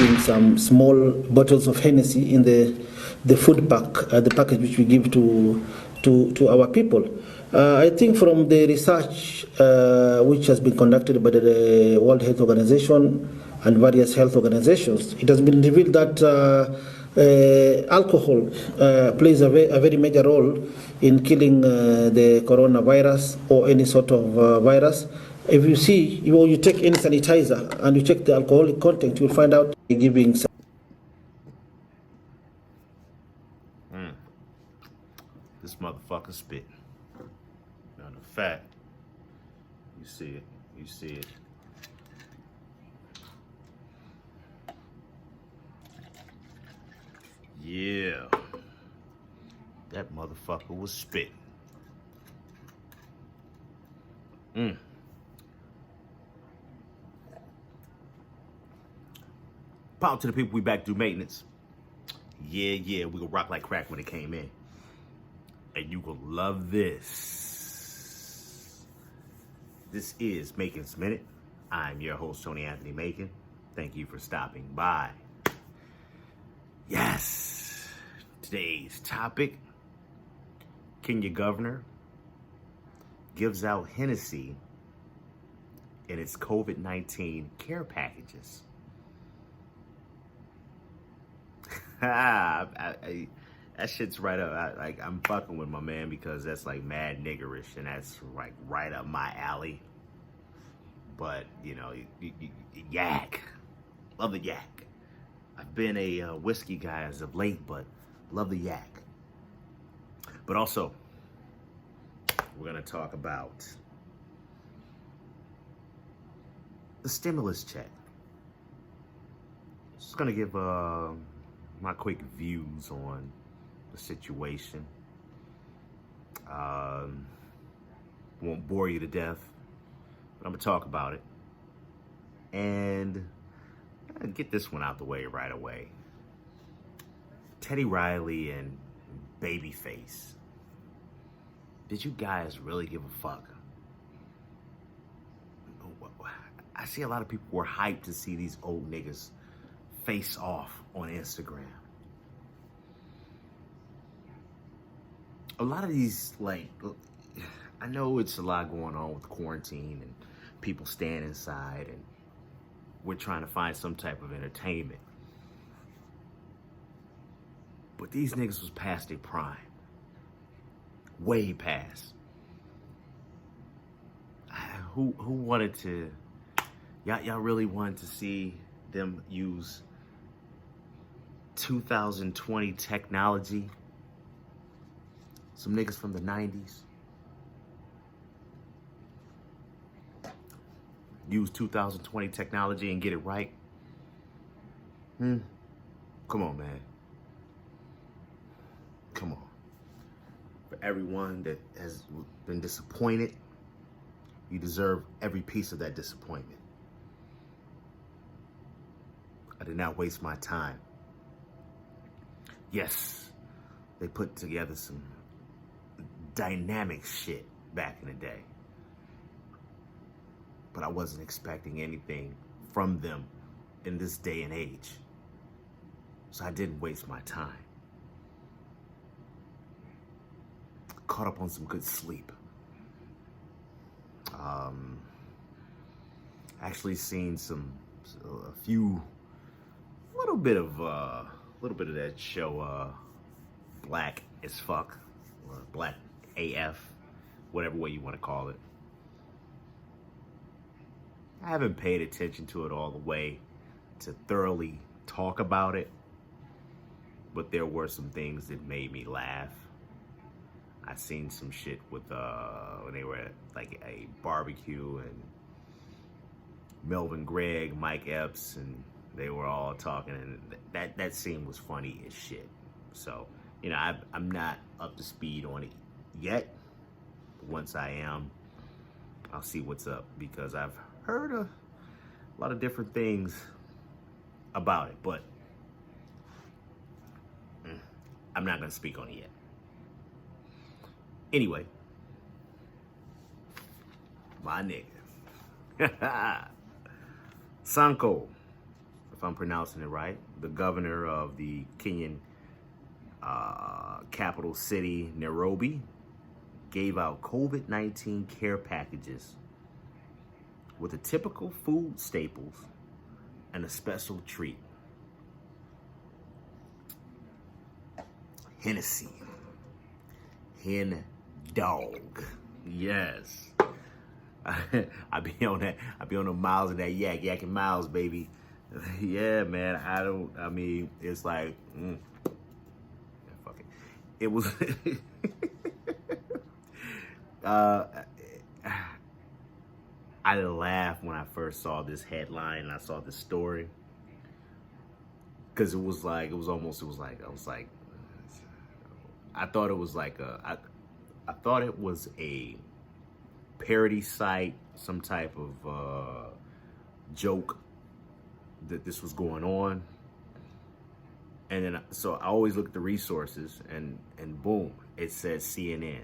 keeping some small bottles of Hennessy in the food pack, the package which we give to our people. I think from the research which has been conducted by the World Health Organization and various health organizations, it has been revealed that alcohol plays a very major role in killing the coronavirus or any sort of virus. If you see, you take any sanitizer and you check the alcoholic content, you'll find out giving. This motherfucker spit. Now the fact, you see it. Yeah, that motherfucker was spit. Power to the people, we back do maintenance. Yeah, we gonna rock like crack when it came in. And you gonna love this. This is Macon's Minute. I'm your host, Tony Anthony Macon. Thank you for stopping by. Yes, today's topic, Kenya governor gives out Hennessy in its COVID-19 care packages. That shit's right up. I'm fucking with my man because that's like mad niggerish and that's like right up my alley. But you know, yak, love the yak. I've been a whiskey guy as of late, but love the yak. But also, we're gonna talk about the stimulus check. Just gonna give my quick views on the situation. Won't bore you to death, but I'm gonna talk about it. And get this one out the way right away. Teddy Riley and Babyface. Did you guys really give a fuck? I see a lot of people were hyped to see these old niggas face off on Instagram. A lot of these, like, I know it's a lot going on with quarantine and people staying inside and we're trying to find some type of entertainment. But these niggas was past their prime. Way past. Who wanted to, y'all really wanted to see them use 2020 technology? Some niggas from the 90s. Use 2020 technology and get it right. Come on, man. Come on. For everyone that has been disappointed, you deserve every piece of that disappointment. I did not waste my time. Yes, they put together some dynamic shit back in the day. But I wasn't expecting anything from them in this day and age. So I didn't waste my time. Caught up on some good sleep. Actually seen a little bit of that show, Black as Fuck, or Black AF, whatever way you want to call it. I haven't paid attention to it all the way to thoroughly talk about it, but there were some things that made me laugh. I seen some shit with when they were at like a barbecue and Melvin Gregg, Mike Epps, and they were all talking, and that scene was funny as shit. So, you know, I'm not up to speed on it yet. Once I am, I'll see what's up, because I've heard a lot of different things about it, but I'm not gonna speak on it yet. Anyway, my nigga, Sanko, if I'm pronouncing it right, the governor of the Kenyan capital city, Nairobi, gave out COVID-19 care packages with the typical food staples and a special treat. Hennessy. Hen dog. Yes. I be on the miles of that yakking miles, baby. Yeah, man. It's like, yeah, fuck it. It was, I laughed when I first saw this headline and I saw this story. Cause I thought it was like I thought it was a parody site, some type of joke that this was going on. And then, so I always look at the resources and boom, it says CNN.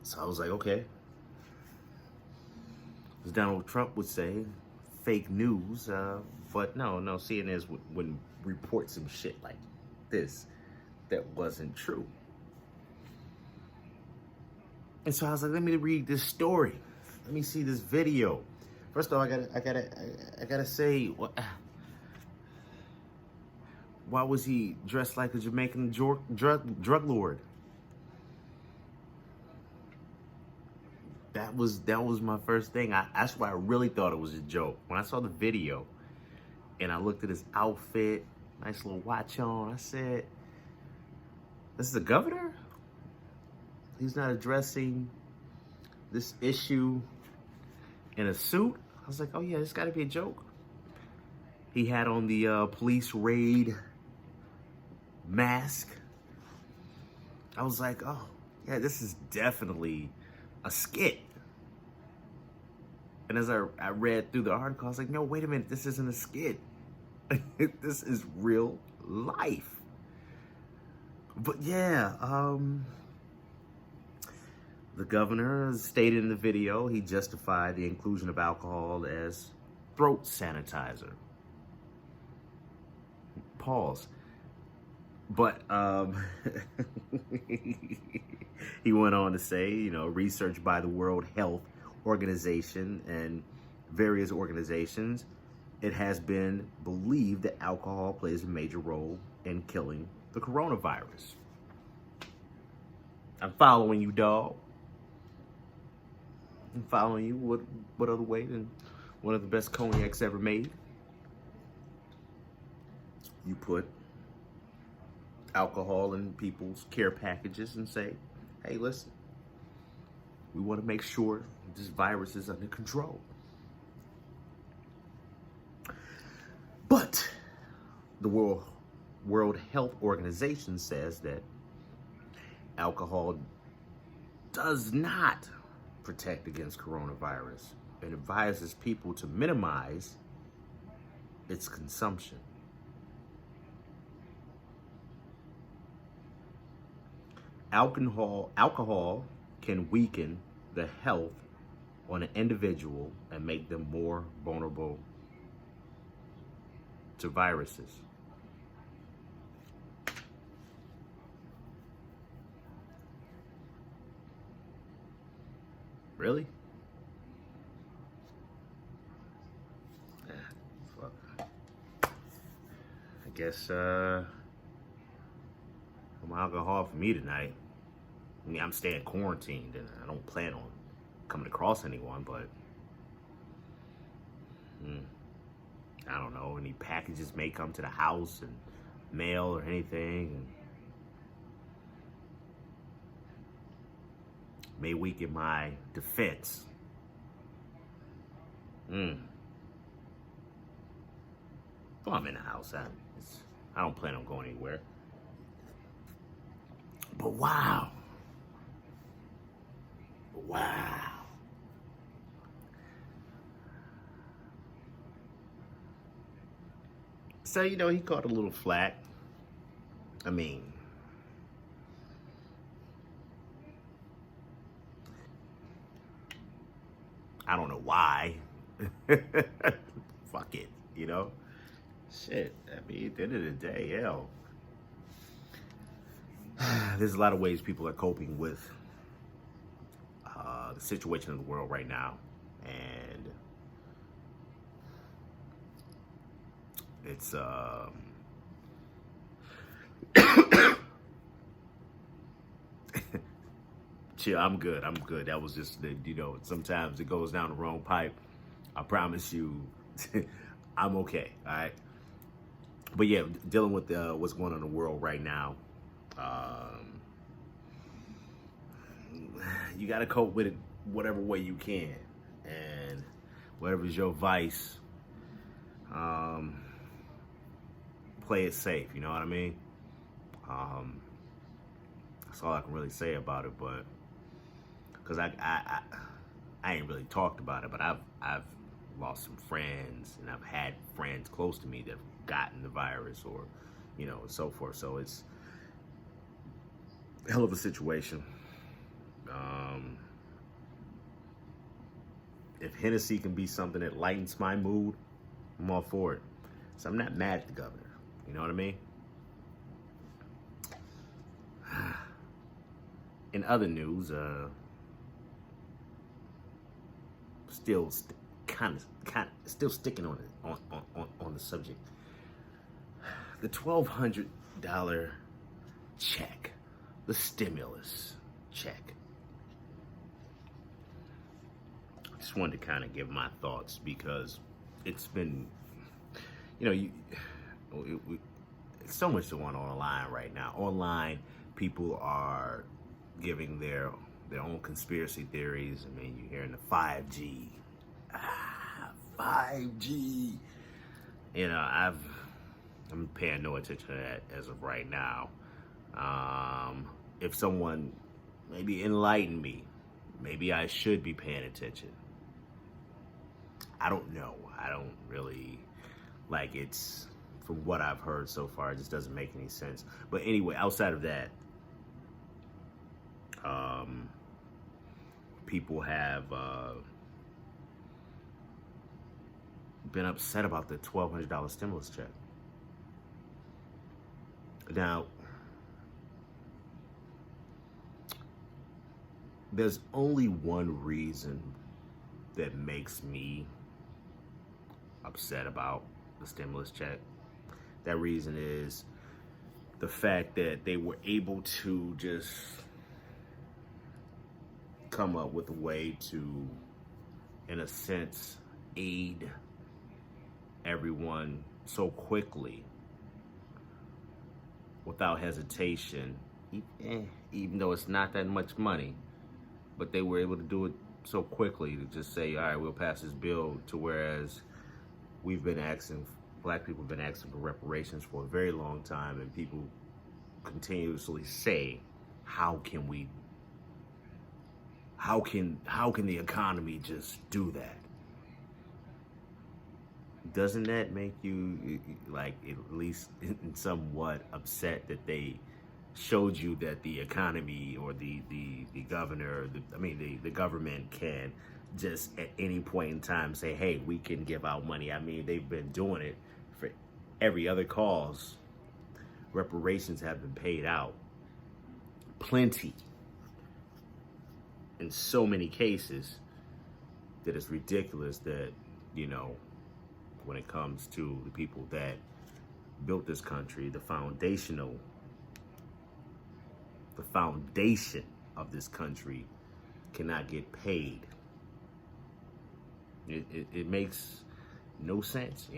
So I was like, okay. As Donald Trump would say, fake news, but no, CNN wouldn't report some shit like this that wasn't true. And so I was like, let me read this story. Let me see this video. First of all, I gotta say, why was he dressed like a Jamaican drug lord? That was my first thing. That's why I really thought it was a joke. When I saw the video and I looked at his outfit, nice little watch on, I said, this is the governor? He's not addressing this issue in a suit? I was like, oh yeah, this gotta be a joke. He had on the police raid mask. I was like, oh yeah, this is definitely a skit. And as I read through the article, I was like, no, wait a minute, this isn't a skit. This is real life. But yeah, the governor stated in the video he justified the inclusion of alcohol as throat sanitizer. Pause. But he went on to say, research by the World Health Organization and various organizations, it has been believed that alcohol plays a major role in killing the coronavirus. I'm following you, dog. I'm following you. What other way than one of the best cognacs ever made? You put alcohol in people's care packages and say, hey, listen, we want to make sure this virus is under control. But the World Health Organization says that alcohol does not protect against coronavirus and advises people to minimize its consumption. Alcohol can weaken the health on an individual and make them more vulnerable to viruses. Really? Fuck. I guess no alcohol for me tonight. I mean, I'm staying quarantined and I don't plan on coming across anyone, but I don't know, any packages may come to the house and mail or anything, and may weaken my defense. Well, I'm in the house. I don't plan on going anywhere. But wow. So, he caught a little flack. I mean, I don't know why. Fuck it, you know? Shit, I mean, at the end of the day, hell, there's a lot of ways people are coping with the situation in the world right now. And it's, chill, I'm good. I'm good. That was just the, sometimes it goes down the wrong pipe. I promise you, I'm okay. All right. But yeah, dealing with what's going on in the world right now, you got to cope with it whatever way you can, and whatever's your vice, play it safe. You know what I mean? That's all I can really say about it. But because I ain't really talked about it, but I've lost some friends, and I've had friends close to me that have gotten the virus, or and so forth. So it's a hell of a situation. If Hennessy can be something that lightens my mood, I'm all for it. So I'm not mad at the governor. You know what I mean? In other news, still still sticking on it on the subject. The $1,200 check, the stimulus check. I just wanted to kind of give my thoughts, because it's been, it's so much going on online right now. Online, people are giving their own conspiracy theories. I mean, you're hearing the 5G. 5G. I'm paying no attention to that as of right now. If someone maybe enlighten me, maybe I should be paying attention. I don't know. I don't really, it's, from what I've heard so far, it just doesn't make any sense. But anyway, outside of that, people have been upset about the $1,200 stimulus check. Now, there's only one reason that makes me upset about the stimulus check. That reason is the fact that they were able to just come up with a way to, in a sense, aid everyone so quickly, without hesitation, even though it's not that much money, but they were able to do it so quickly to just say, all right, we'll pass this bill, to whereas black people have been asking for reparations for a very long time, and people continuously say, how can the economy just do that? Doesn't that make you, at least in somewhat upset that they showed you that the economy, or the governor, the government can just at any point in time say, hey, we can give out money? I mean, they've been doing it for every other cause. Reparations have been paid out plenty in so many cases that it's ridiculous that, when it comes to the people that built this country, the foundation of this country cannot get paid. It makes no sense,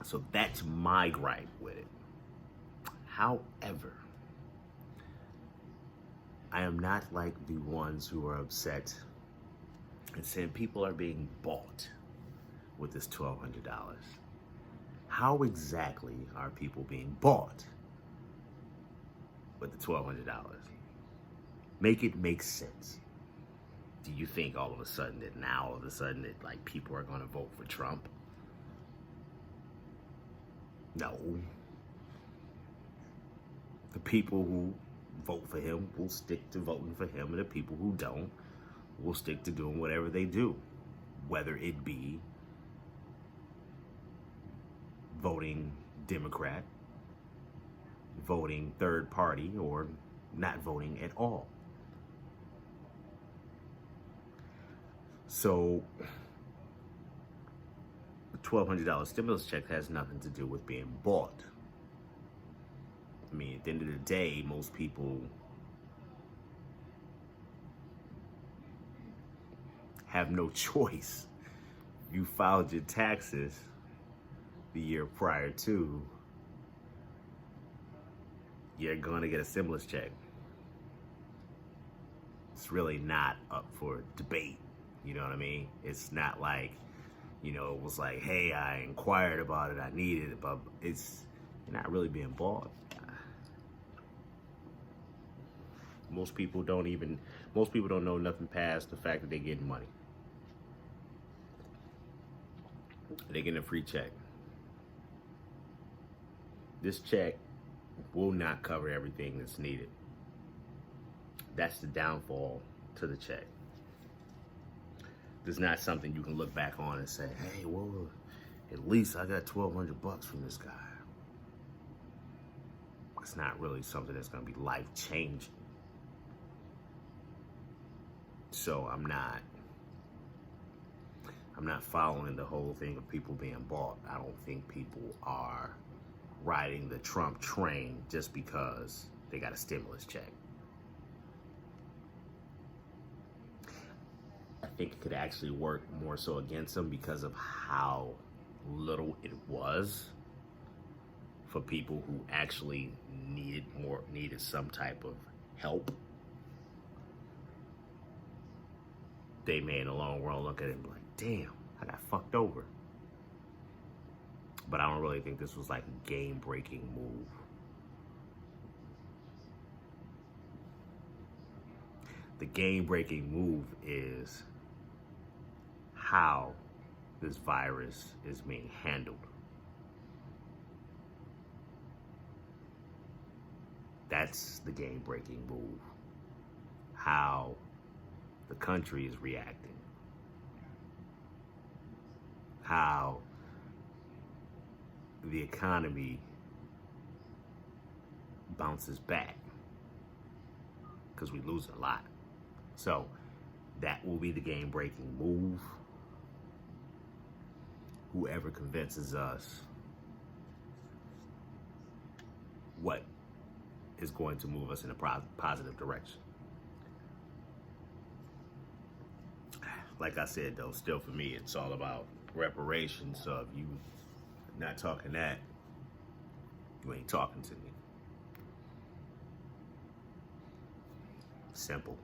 So that's my gripe with it. However, I am not like the ones who are upset and saying people are being bought with this $1,200. How exactly are people being bought with the $1,200? Make it make sense. Do you think all of a sudden that people are going to vote for Trump? No. The people who vote for him will stick to voting for him, and the people who don't will stick to doing whatever they do, whether it be voting Democrat, voting third party, or not voting at all. So the $1,200 stimulus check has nothing to do with being bought. I mean, at the end of the day, most people have no choice. You filed your taxes the year prior to, you're gonna get a stimulus check. It's really not up for debate. You know what I mean? It's not like, it was like, hey, I inquired about it, I needed it, but you're not really being bought. Most people don't know nothing past the fact that they're getting money. They're getting a free check. This check will not cover everything that's needed. That's the downfall to the check. It's not something you can look back on and say, hey, well, at least I got $1,200 from this guy. It's not really something that's going to be life-changing. So I'm not following the whole thing of people being bought. I don't think people are riding the Trump train just because they got a stimulus check. I think it could actually work more so against them because of how little it was for people who actually needed some type of help. They may in the long run look at it and be like, damn, I got fucked over. But I don't really think this was like a game-breaking move. The game-breaking move is how this virus is being handled. That's the game-breaking move. How the country is reacting. How the economy bounces back, because we lose a lot. So that will be the game-breaking move. Whoever convinces us what is going to move us in a positive direction. Like I said, though, still for me, it's all about reparations. So if you not talking that, you ain't talking to me. Simple.